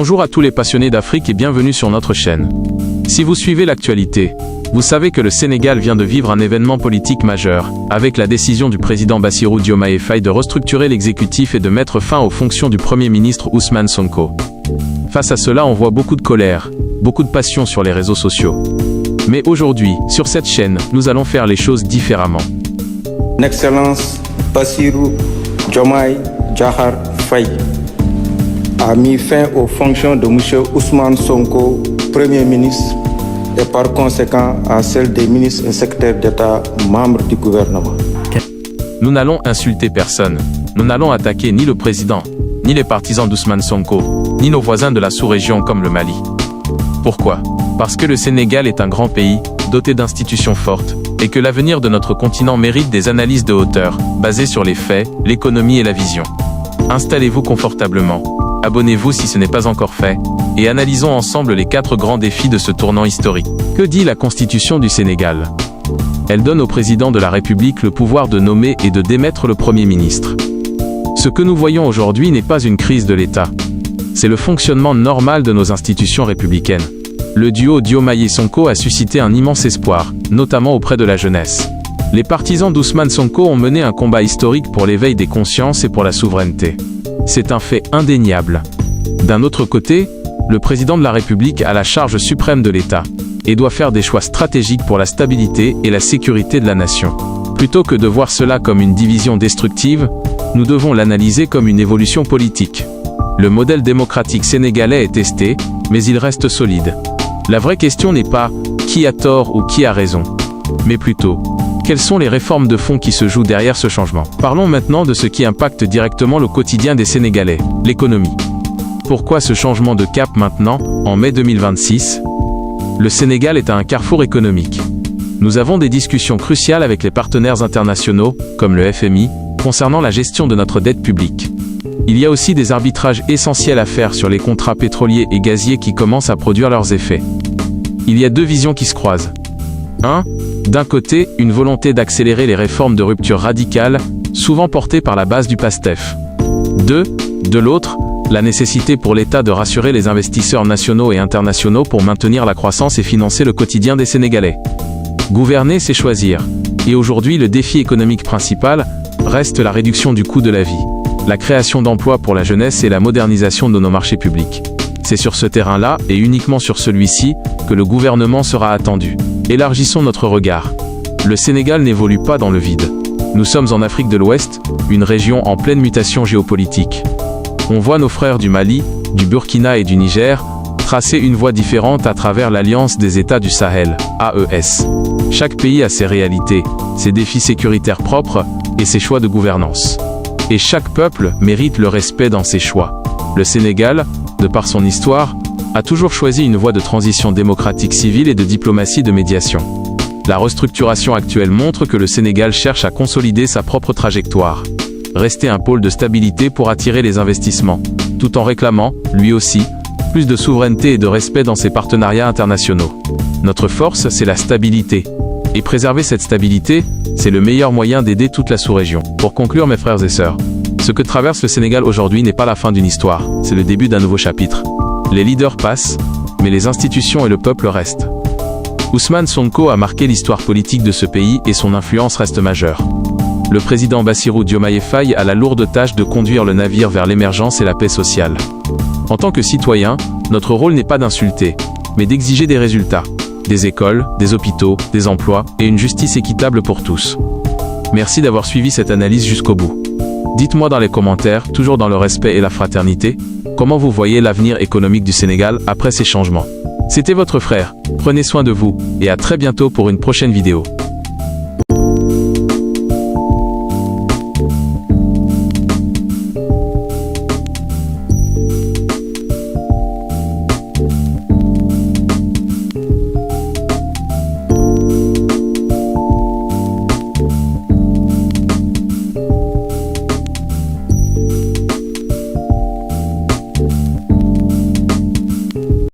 Bonjour à tous les passionnés d'Afrique et bienvenue sur notre chaîne. Si vous suivez l'actualité, vous savez que le Sénégal vient de vivre un événement politique majeur, avec la décision du président Bassirou Diomaye Faye de restructurer l'exécutif et de mettre fin aux fonctions du Premier ministre Ousmane Sonko. Face à cela, on voit beaucoup de colère, beaucoup de passion sur les réseaux sociaux. Mais aujourd'hui, sur cette chaîne, nous allons faire les choses différemment. Excellence Bassirou Diomaye Diakhar Faye a mis fin aux fonctions de M. Ousmane Sonko, Premier ministre, et par conséquent à celles des ministres et secrétaires d'État membres du gouvernement. Nous n'allons insulter personne. Nous n'allons attaquer ni le président, ni les partisans d'Ousmane Sonko, ni nos voisins de la sous-région comme le Mali. Pourquoi? Parce que le Sénégal est un grand pays, doté d'institutions fortes, et que l'avenir de notre continent mérite des analyses de hauteur, basées sur les faits, l'économie et la vision. Installez-vous confortablement, abonnez-vous si ce n'est pas encore fait, et analysons ensemble les 4 grands défis de ce tournant historique. Que dit la Constitution du Sénégal? Elle donne au président de la République le pouvoir de nommer et de démettre le Premier ministre. Ce que nous voyons aujourd'hui n'est pas une crise de l'État. C'est le fonctionnement normal de nos institutions républicaines. Le duo Diomaye-Sonko a suscité un immense espoir, notamment auprès de la jeunesse. Les partisans d'Ousmane Sonko ont mené un combat historique pour l'éveil des consciences et pour la souveraineté. C'est un fait indéniable. D'un autre côté, le président de la République a la charge suprême de l'État et doit faire des choix stratégiques pour la stabilité et la sécurité de la nation. Plutôt que de voir cela comme une division destructive, nous devons l'analyser comme une évolution politique. Le modèle démocratique sénégalais est testé, mais il reste solide. La vraie question n'est pas qui a tort ou qui a raison, mais plutôt quelles sont les réformes de fond qui se jouent derrière ce changement. Parlons maintenant de ce qui impacte directement le quotidien des Sénégalais, l'économie. Pourquoi ce changement de cap maintenant, en mai 2026? Le Sénégal est à un carrefour économique. Nous avons des discussions cruciales avec les partenaires internationaux, comme le FMI, concernant la gestion de notre dette publique. Il y a aussi des arbitrages essentiels à faire sur les contrats pétroliers et gaziers qui commencent à produire leurs effets. Il y a 2 visions qui se croisent. 1. D'un côté, une volonté d'accélérer les réformes de rupture radicale, souvent portées par la base du PASTEF. 2. De l'autre, la nécessité pour l'État de rassurer les investisseurs nationaux et internationaux pour maintenir la croissance et financer le quotidien des Sénégalais. Gouverner, c'est choisir. Et aujourd'hui, le défi économique principal reste la réduction du coût de la vie, la création d'emplois pour la jeunesse et la modernisation de nos marchés publics. C'est sur ce terrain-là, et uniquement sur celui-ci, que le gouvernement sera attendu. Élargissons notre regard. Le Sénégal n'évolue pas dans le vide. Nous sommes en Afrique de l'Ouest, une région en pleine mutation géopolitique. On voit nos frères du Mali, du Burkina et du Niger tracer une voie différente à travers l'Alliance des États du Sahel, AES. Chaque pays a ses réalités, ses défis sécuritaires propres et ses choix de gouvernance. Et chaque peuple mérite le respect dans ses choix. Le Sénégal, de par son histoire, a toujours choisi une voie de transition démocratique civile et de diplomatie de médiation. La restructuration actuelle montre que le Sénégal cherche à consolider sa propre trajectoire. Rester un pôle de stabilité pour attirer les investissements, tout en réclamant, lui aussi, plus de souveraineté et de respect dans ses partenariats internationaux. Notre force, c'est la stabilité. Et préserver cette stabilité, c'est le meilleur moyen d'aider toute la sous-région. Pour conclure, mes frères et sœurs, ce que traverse le Sénégal aujourd'hui n'est pas la fin d'une histoire, c'est le début d'un nouveau chapitre. Les leaders passent, mais les institutions et le peuple restent. Ousmane Sonko a marqué l'histoire politique de ce pays et son influence reste majeure. Le président Bassirou Diomaye Faye a la lourde tâche de conduire le navire vers l'émergence et la paix sociale. En tant que citoyen, notre rôle n'est pas d'insulter, mais d'exiger des résultats. Des écoles, des hôpitaux, des emplois et une justice équitable pour tous. Merci d'avoir suivi cette analyse jusqu'au bout. Dites-moi dans les commentaires, toujours dans le respect et la fraternité, comment vous voyez l'avenir économique du Sénégal après ces changements. C'était votre frère, prenez soin de vous, et à très bientôt pour une prochaine vidéo.